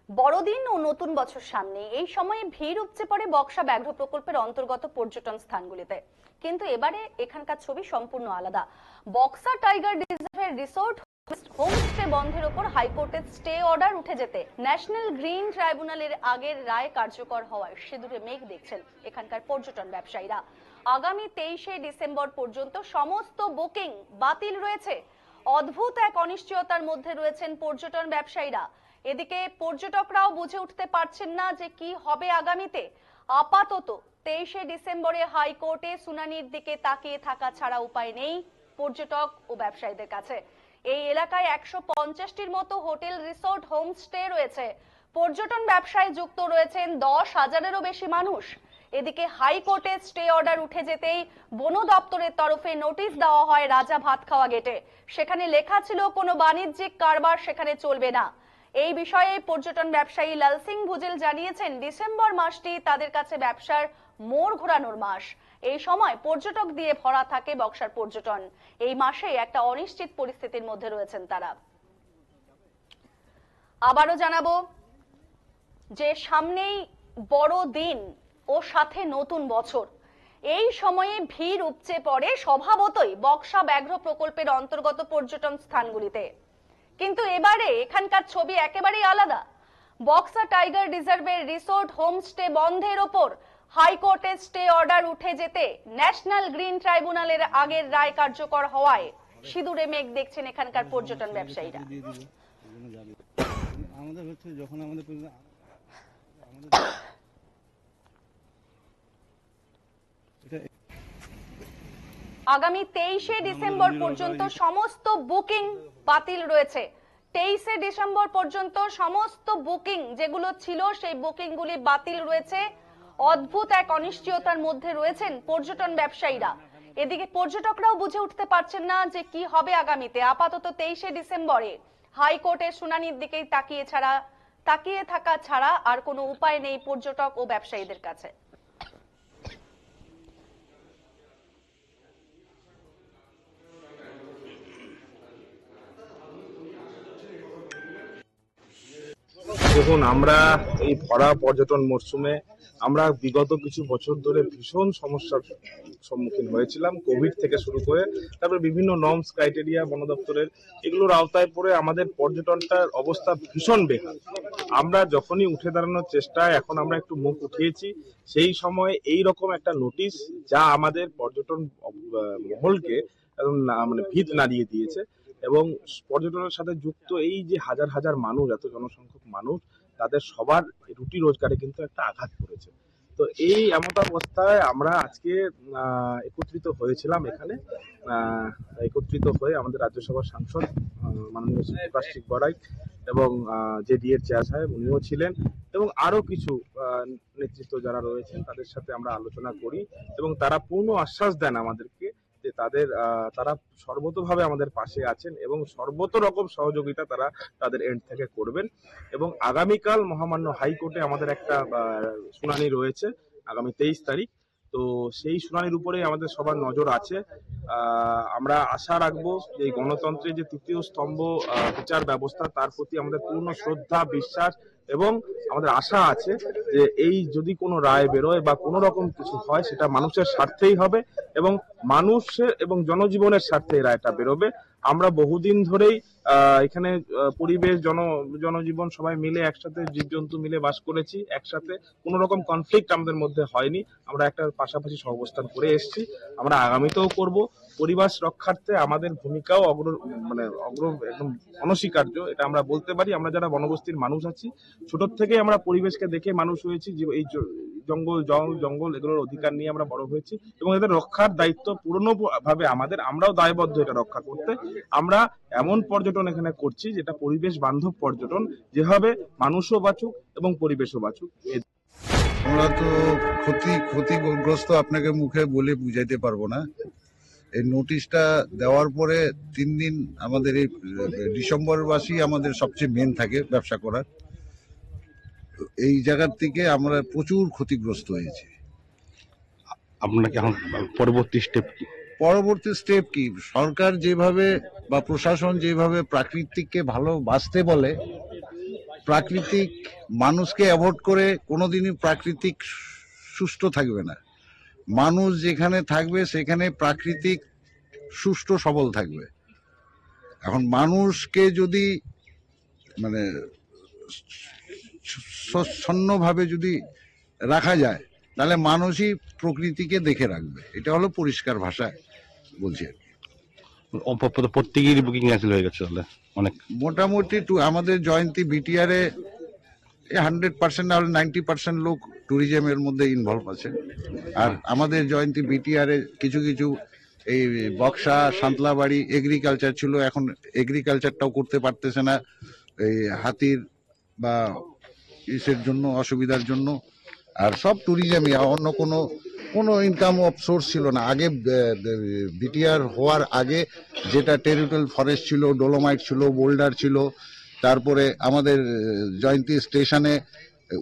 বড়দিন ও নতুন বছর সামনে এই সময়ে ভিড় উপচে পড়ে বক্সা ব্যাঘ্র প্রকল্পের অন্তর্গত পর্যটন স্থানগুলিতে। কিন্তু এবারে এখানকার ছবি সম্পূর্ণ আলাদা। বক্সা টাইগার রিজার্ভের রিসোর্ট হোমস্টে বন্ধের ওপর হাইকোর্টের স্টে অর্ডার উঠে যেতে ন্যাশনাল গ্রিন ট্রাইব্যুনালের আগের রায় কার্যকর হওয়ায় সিঁদুরে মেঘ দেখছেন এখানকার পর্যটন ব্যবসায়ীরা। আগামী 23শে ডিসেম্বর পর্যন্ত সমস্ত বুকিং বাতিল রয়েছে। অদ্ভুত এক অনিশ্চয়তার মধ্যে রয়েছেন পর্যটন ব্যবসায়ীরা। এদিকে পর্যটকরাও বুঝে উঠতে পারছেন না যে কি হবে আগামীতে। আপাতত 23শে ডিসেম্বরে হাইকোর্টে শুনানির দিকে তাকিয়ে থাকা ছাড়া উপায় নেই পর্যটক ও ব্যবসায়ীদের কাছে। এই এলাকায় 150টির মতো হোটেল, রিসোর্ট, হোমস্টে রয়েছে। পর্যটন ব্যবসায় যুক্ত রয়েছেন 10,000-এরও বেশি মানুষ। এদিকে হাইকোর্টে স্টে অর্ডার উঠে যেতেই বন দপ্তরের তরফে নোটিশ দেওয়া হয় রাজা ভাতখাওয়া গেটে। সেখানে লেখা ছিল কোনো বাণিজ্যিক কারবার সেখানে চলবে না। এই বিষয়ে পর্যটন ব্যবসায়ী লাল সিং ভুজেল জানিয়েছেন, ডিসেম্বর মাসটি তাদের কাছে ব্যবসার মোড় ঘোরানোর মাস। এই সময় পর্যটক দিয়ে ভরা থাকে বক্সার পর্যটন। এই মাসে একটা অনিশ্চিত পরিস্থিতির মধ্যে রয়েছেন তারা। আবারও জানাবো যে সামনেই বড় দিন ও সাথে নতুন বছর। এই সময়ে ভিড় উপচে পড়ে স্বভাবতই বক্সা ব্যাঘ্র প্রকল্পের অন্তর্গত পর্যটন স্থানগুলিতে। কিন্তু এবারে এখানকার ছবি একেবারেই আলাদা। বক্সা টাইগার রিজার্ভের রিসোর্ট, হোমস্টে বন্ধের ওপর হাইকোর্টের স্টে অর্ডার উঠে যেতে ন্যাশনাল গ্রিন ট্রাইব্যুনালের আগের রায় কার্যকর হওয়ায় সিঁদুরে মেঘ দেখছেন এখানকার পর্যটন ব্যবসায়ীরা। আগামী 23শে ডিসেম্বর পর্যন্ত সমস্ত বুকিং বাতিল রয়েছে। 23শে ডিসেম্বর পর্যন্ত সমস্ত বুকিং যেগুলো ছিল সেই বুকিংগুলি বাতিল রয়েছে। অদ্ভুত এক অনিশ্চয়তার মধ্যে রয়েছেন পর্যটন ব্যবসায়ীরা। এদিকে পর্যটকরাও বুঝে উঠতে পারছেন না যে কি হবে আগামীতে। আপাতত 23শে ডিসেম্বরে হাইকোর্টের শুনানির দিকেই তাকিয়ে থাকা ছাড়া আর কোনো উপায় নেই পর্যটক ও ব্যবসায়ীদের কাছে। দেখুন, আমরা এই ভরা পর্যটন মরশুমে আমরা বিগত কিছু বছর ধরে ভীষণ সমস্যার সম্মুখীন হয়েছিলাম। কোভিড থেকে শুরু করে তারপরে বিভিন্ন নর্মস ক্রাইটেরিয়া বন দপ্তরের এগুলোর আওতায় পড়ে আমাদের পর্যটনটার অবস্থা ভীষণ বেহাল। আমরা যখনই উঠে দাঁড়ানোর চেষ্টায় এখন আমরা একটু মুখ উঠিয়েছি, সেই সময় এই রকম একটা নোটিশ যা আমাদের পর্যটন মহলকে মানে ভিত নাড়িয়ে দিয়েছে। এবং পর্যটনের সাথে যুক্ত এই যে হাজার হাজার মানুষ, এত জনসংখ্যক মানুষ, তাদের সবার রুটি রোজগারে কিন্তু একটা আঘাত পড়েছে। তো এই এমন অবস্থায় আমরা আজকে একত্রিত হয়েছিলাম এখানে। একত্রিত হয়ে আমাদের রাজ্যসভার সাংসদ মাননীয় প্রকাশ বড়াই এবং জেডিএর চেয়ার সাহেব উনিও ছিলেন এবং আরো কিছু নেতৃত্ব যারা রয়েছেন তাদের সাথে আমরা আলোচনা করি এবং তারা পূর্ণ আশ্বাস দেন আমাদেরকে যে তারা সর্বতোভাবে আমাদের পাশে আছেন এবং সর্বত রকম সহযোগিতা তারা তাদের এন্ড থেকে করবেন। এবং আগামীকাল মহামান্য হাইকোর্টে আমাদের একটা শুনানি রয়েছে আগামী 23 তারিখ। তো সেই শুনানির উপরে আমাদের সবার নজর আছে। আমরা আশা রাখবো যে এই গণতন্ত্রের যে তৃতীয় স্তম্ভ বিচার ব্যবস্থা, তার প্রতি আমাদের পূর্ণ শ্রদ্ধা, বিশ্বাস এবং আমাদের আশা আছে যে এই যদি কোনো রায় বেরোয় বা কোনো রকম কিছু হয় সেটা মানুষের স্বার্থেই হবে এবং মানুষের এবং জনজীবনের স্বার্থে এই রায়টা বেরোবে। আমরা বহুদিন ধরেই এখানে পরিবেশ, জনজীবন সবাই মিলে একসাথে, জীবজন্তু মিলে বাস করেছি একসাথে। কোনো রকম কনফ্লিক্ট আমাদের মধ্যে হয়নি। আমরা একটা পাশাপাশি সহাবস্থান করে এসেছি, আমরা আগামীতেও করব। পরিবেশ রক্ষার্থে আমাদের ভূমিকাও একদম অনস্বীকার্য, এটা আমরা বলতে পারি। আমরা যারা বনবস্তির মানুষ আছি, ছোট থেকে আমরা পরিবেশকে দেখে মানুষ হয়েছি, যে এই জঙ্গল এগুলোর অধিকার নিয়ে আমরা বড় হয়েছি এবং এদের রক্ষার দায়িত্ব পূর্ণভাবে আমরাও দায়বদ্ধ এটা রক্ষা করতে। আমরা এমন পর্যটন এখানে করছি যেটা পরিবেশ বান্ধব পর্যটন, যেভাবে মানুষও বাঁচুক এবং পরিবেশও বাঁচুক। আমরা তো ক্ষতিগ্রস্ত আপনাকে মুখে বলে বুঝাইতে পারবো না। এই নোটিশটা দেওয়ার পরে 3 দিন আমাদের এই ডিসেম্বর মাসই আমাদের সবচেয়ে মেন থাকে ব্যবসা করার। এই জায়গার থেকে আমরা প্রচুর ক্ষতিগ্রস্ত হয়েছি। আপনাকে এখন পরবর্তী স্টেপ কি? সরকার যেভাবে বা প্রশাসন যেভাবে প্রাকৃতিককে ভালোবাসতে বলে, প্রাকৃতিক মানুষকে অ্যাভয়েড করে কোনোদিনই প্রাকৃতিক সুষ্ঠু থাকবে না। মানুষ যেখানে থাকবে সেখানে প্রাকৃতিক সুষ্ঠু সবল থাকবে। এখন মানুষকে যদি মানে স্বচ্ছন্নভাবে যদি রাখা যায় তাহলে মানুষই প্রকৃতিকে দেখে রাখবে। এটা হলো পরিষ্কার ভাষায় বলছি আর কি। প্রত্যেকেরই বুকিং ক্যান্সেল হয়ে গেছে তাহলে অনেক। মোটামুটি আমাদের জয়ন্তী বিটিআরে 100% না হলে 90% লোক ট্যুরিজমের মধ্যে ইনভলভ আছে। আর আমাদের জয়ন্তী বিটিআরে কিছু কিছু এই বক্সা, সান্তলাবাড়ি এগ্রিকালচার ছিল, এখন এগ্রিকালচারটাও করতে পারতেছে না এই হাতির বা ইসের জন্য, অসুবিধার জন্য। আর সব ট্যুরিজমই, অন্য কোনো ইনকাম অফ সোর্স ছিল না। আগে বিটিআর হওয়ার আগে যেটা টেরিটোরিয়াল ফরেস্ট ছিল, ডোলোমাইট ছিল, বোল্ডার ছিল, তারপরে আমাদের জয়ন্তী স্টেশনে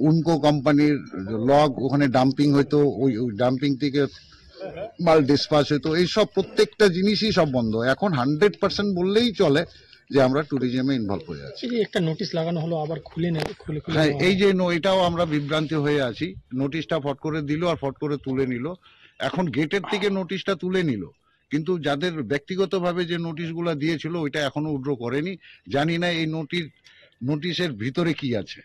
উনকো কোম্পানির লগ ওখানে ডাম্পিং হইতো, ওই ডাম্পিং থেকে মাল ডিসপাস হইতো। এইসব প্রত্যেকটা জিনিসই সব বন্ধ। এখন 100% বললেই চলে যে আমরা ট্যুরিজমে ইনভলভ হয়ে আছি। একটা নোটিশ লাগানো হলো, আবার খুলে হ্যাঁ, এই যে এটাও আমরা বিভ্রান্তি হয়ে আছি। নোটিশটা ফট করে দিল আর ফট করে তুলে নিল। এখন গেটের থেকে নোটিশটা তুলে নিল, কিন্তু যাদের ব্যক্তিগতভাবে যে নোটিশগুলো দিয়েছিল ওইটা এখনো উইথড্র করেনি। জানি না এই নোটিশের ভিতরে কি আছে।